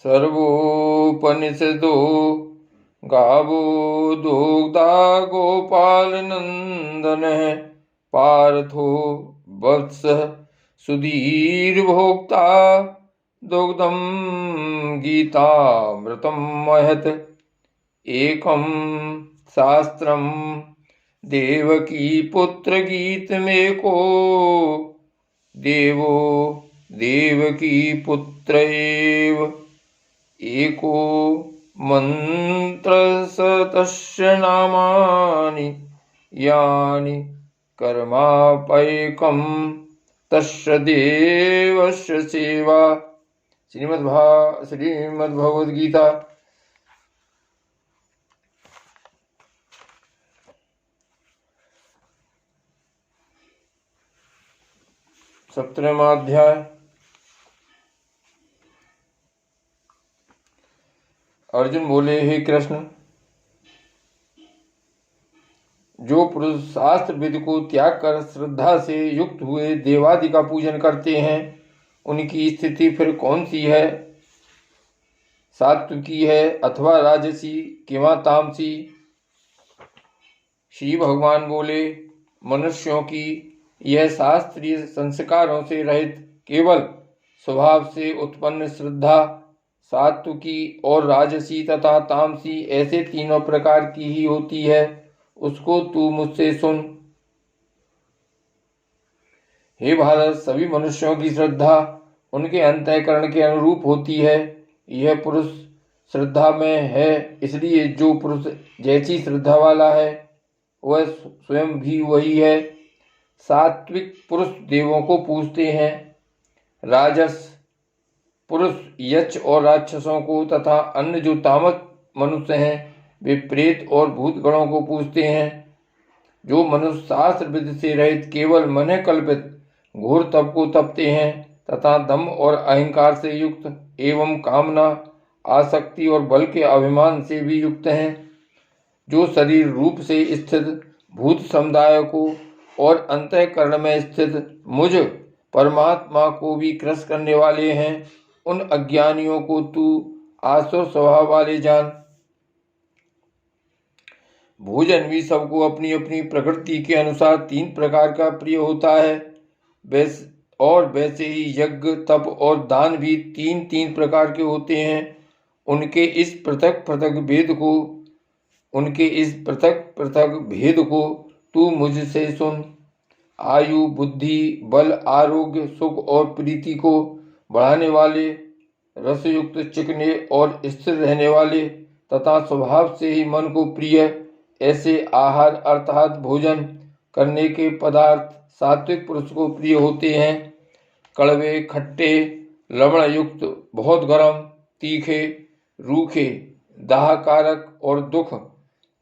सर्वोपनिषदो गावो दुग्धा गोपालनन्दनः पार्थो वत्सः सुधीर्भोक्ता दुग्धं गीतामृतं महत्। एकं शास्त्रं देवकी पुत्रगीतमेको देवो देवकी पुत्र एव। एको मन्त्रः तस्य नामानि यानि कर्मापैकं तस्य देवस्य सेवा। श्रीमद्भगवद्गीता 17वां अध्याय। अर्जुन बोले, हे कृष्ण, जो पुरुष शास्त्र विधि को त्याग कर श्रद्धा से युक्त हुए देवादि का पूजन करते हैं, उनकी स्थिति फिर कौन सी है? सात्विकी है अथवा राजसी किंवा तामसी? श्री भगवान बोले, मनुष्यों की यह शास्त्रीय संस्कारों से रहित केवल स्वभाव से उत्पन्न श्रद्धा सात्विकी और राजसी तथा तामसी ऐसे तीनों प्रकार की ही होती है। उसको तू मुझसे सुन। हे भारत, सभी मनुष्यों की श्रद्धा उनके अंतःकरण के अनुरूप होती है। यह पुरुष श्रद्धा में है, इसलिए जो पुरुष जैसी श्रद्धा वाला है वह स्वयं भी वही है। सात्विक पुरुष देवों को पूजते हैं, राजस पुरुष यक्ष और राक्षसों को तथा अन्य जो तामस मनुष्य हैं वे प्रेत और भूतगणों को पूजते हैं। जो मनुष्य शास्त्र विधि से रहित केवल मन कल्पित घोर तप को तपते हैं तथा दम और अहंकार से युक्त एवं कामना आसक्ति और बल के अभिमान से भी युक्त हैं, जो शरीर रूप से स्थित भूत समुदाय को और अंतःकरण में स्थित मुझ परमात्मा को भी क्रस करने वाले हैं, उन अज्ञानियों को तू आसुर स्वभाव वाले जान। भोजन भी सबको अपनी अपनी प्रकृति के अनुसार 3 प्रकार का प्रिय होता है, वैसे ही यज्ञ तप और दान भी 3 प्रकार के होते हैं। उनके इस पृथक पृथक भेद को तू मुझसे सुन। आयु बुद्धि बल आरोग्य सुख और प्रीति को बढ़ाने वाले, रसयुक्त चिकने और स्थिर रहने वाले तथा स्वभाव से ही मन को प्रिय ऐसे आहार अर्थात भोजन करने के पदार्थ सात्विक पुरुष को प्रिय होते हैं। कड़वे खट्टे लवण युक्त बहुत गर्म तीखे रूखे दाहकारक और दुख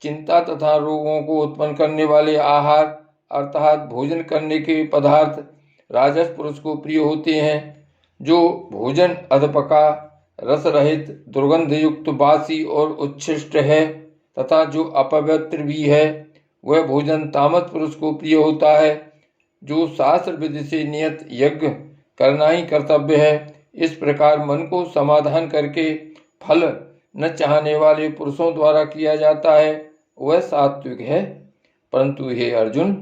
चिंता तथा रोगों को उत्पन्न करने वाले आहार अर्थात भोजन करने के पदार्थ राजस पुरुष को प्रिय होते हैं। जो भोजन अधपका रस रहित दुर्गंध युक्त बासी और उच्छिष्ट है तथा जो अपवित्र भी है वह भोजन तामस पुरुष को प्रिय होता है। जो शास्त्र विधि से नियत यज्ञ करना ही कर्तव्य है, इस प्रकार मन को समाधान करके फल न चाहने वाले पुरुषों द्वारा किया जाता है, वह सात्विक है। परंतु हे अर्जुन,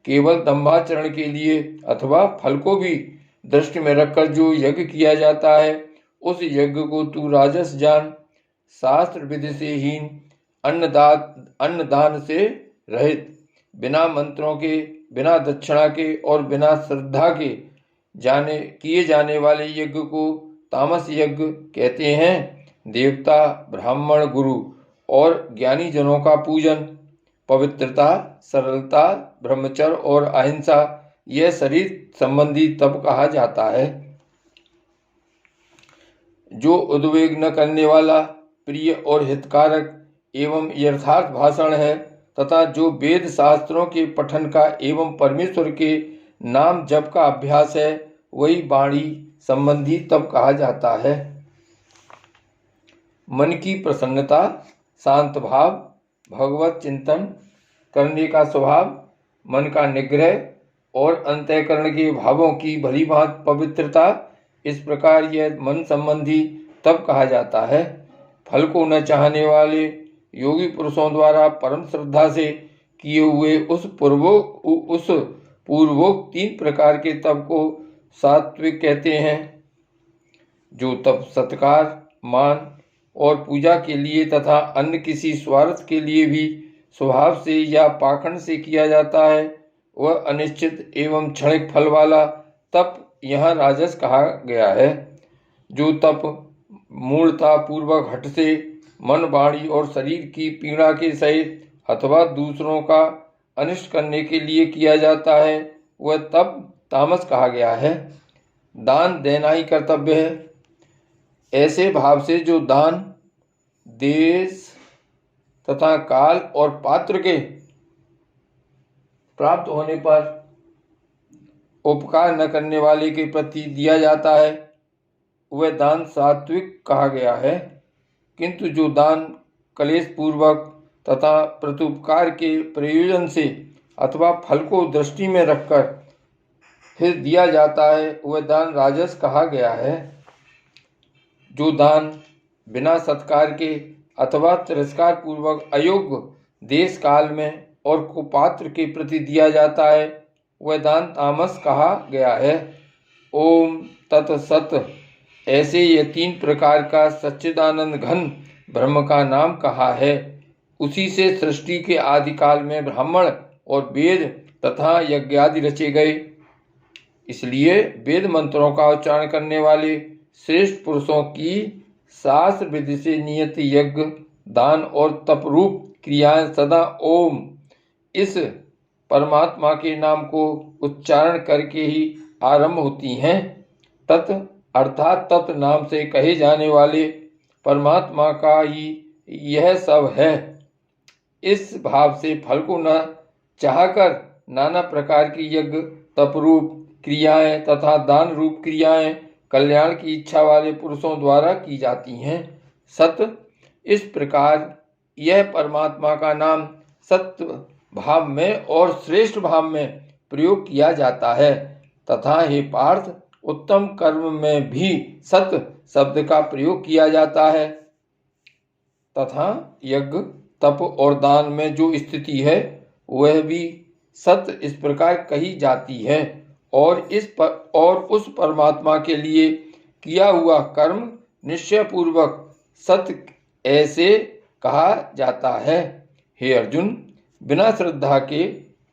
केवल दंभाचरण के लिए अथवा फल को भी दृष्टि में रखकर जो यज्ञ किया जाता है उस यज्ञ को तू राजस जान। शास्त्र विधि से हीन अन्नदान से रहित बिना मंत्रों के बिना दक्षिणा के और बिना श्रद्धा के किए जाने वाले यज्ञ को तामस यज्ञ कहते हैं। देवता ब्राह्मण गुरु और ज्ञानी जनों का पूजन, पवित्रता सरलता ब्रह्मचर्य और अहिंसा यह शरीर संबंधी तप कहा जाता है। जो उद्वेग न करने वाला प्रिय और हितकारक एवं यथार्थ भाषण है तथा जो वेद शास्त्रों के पठन का एवं परमेश्वर के नाम जप का अभ्यास है वही वाणी संबंधी तप कहा जाता है। मन की प्रसन्नता शांत भाव भगवत चिंतन करने का स्वभाव मन का निग्रह और अंतःकरण के भावों की भली भांति पवित्रता, इस प्रकार यह मन संबंधी तब कहा जाता है। फल को न चाहने वाले योगी पुरुषों द्वारा परम श्रद्धा से किए हुए उस पूर्वोक्त 3 प्रकार के तप को सात्विक कहते हैं। जो तप सत्कार, मान और पूजा के लिए तथा अन्य किसी स्वार्थ के लिए भी स्वभाव से या पाखंड से किया जाता है, वह अनिश्चित एवं क्षणिक फल वाला तप यहाँ राजस कहा गया है। जो तप मूलता पूर्वक हठ से मन, वाणी और शरीर की पीड़ा के सहित अथवा दूसरों का अनिष्ट करने के लिए किया जाता है, वह तप तामस कहा गया है। दान देना ही कर्तव्य है। ऐसे भाव से जो दान देश तथा काल और पात्र के प्राप्त होने पर उपकार न करने वाले के प्रति दिया जाता है, वह दान सात्विक कहा गया है। किंतु जो दान कलेश पूर्वक तथा प्रत्युपकार के प्रयोजन से अथवा फल को दृष्टि में रखकर फिर दिया जाता है, वह दान राजस कहा गया है। जो दान बिना सत्कार के अथवा तिरस्कार पूर्वक अयोग्य देश काल में और कुपात्र के प्रति दिया जाता है, वह दान तामस कहा गया है। ओम तत्सत। ऐसे ये 3 प्रकार का सच्चिदानंद घन ब्रह्म का नाम कहा है। उसी से सृष्टि के आदिकाल में ब्राह्मण और वेद तथा यज्ञादि रचे गए। इसलिए वेद मंत्रों का उच्चारण करने वाले श्रेष्ठ पुरुषों की शास्त्र विधि से नियत यज्ञ, दान और तपरूप क्रियाएं सदा ओम इस परमात्मा के नाम को उच्चारण करके ही आरंभ होती हैं। तत् अर्थात तत् नाम से कहे जाने वाले परमात्मा का ही यह सब है। इस भाव से फल को न चाहकर नाना प्रकार की यज्ञ, तपरूप क्रियाएं तथा दान रूप क्रियाएं कल्याण की इच्छा वाले पुरुषों द्वारा की जाती हैं। सत्य। इस प्रकार यह परमात्मा का नाम सत्य भाव में और श्रेष्ठ भाव में प्रयोग किया जाता है तथा हे पार्थ, उत्तम कर्म में भी सत्य शब्द का प्रयोग किया जाता है तथा यज्ञ, तप और दान में जो स्थिति है वह भी सत्य इस प्रकार कही जाती है। और उस परमात्मा के लिए किया हुआ कर्म निश्चय पूर्वक सत्य ऐसे कहा जाता है। हे अर्जुन, बिना श्रद्धा के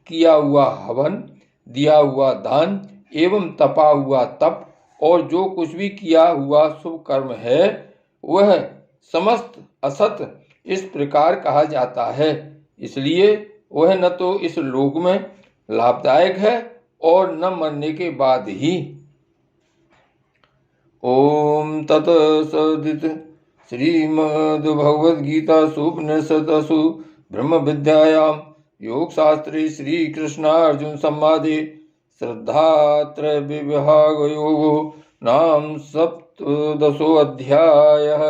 किया हुआ हवन, दिया हुआ दान एवं तपा हुआ तप और जो कुछ भी किया हुआ शुभ कर्म है, वह समस्त असत इस प्रकार कहा जाता है। इसलिए वह न तो इस लोक में लाभदायक है और न मरने के बाद ही। ओम तत्सदिति। श्रीमद्भगवद्गीतासु उपनिषत्सु ब्रह्म विद्यायां योगशास्त्रे श्रीकृष्णार्जुन संवादे श्रद्धात्रय विभाग योगो नाम 17 अध्यायः।